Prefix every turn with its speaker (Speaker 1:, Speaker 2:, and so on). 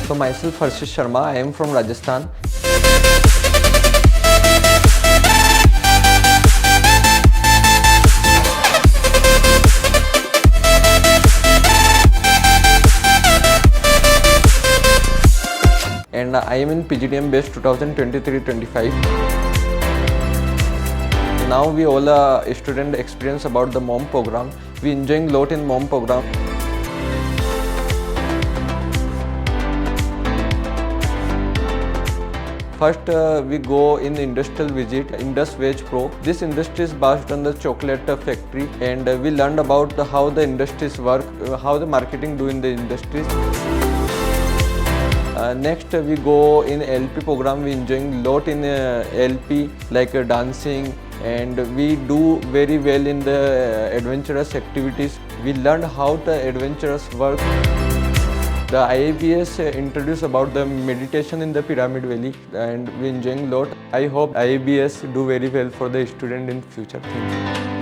Speaker 1: So myself Harshit Sharma, I am from Rajasthan. And I am in PGDM batch 2023-25. Now we all student experience about the MOM program. We enjoying a lot in MOM program. First, we go in industrial visit, Indus Veg Pro. This industry is based on the chocolate factory, and we learned about how the industries work, how the marketing do in the industries. Next, we go in LP program. We enjoying lot in LP like dancing, and we do very well in the adventurous activities. We learned how the adventurous work. The IIBS introduced about the meditation in the Pyramid Valley, and we enjoying a lot. I hope IIBS do very well for the student in future. Thank you.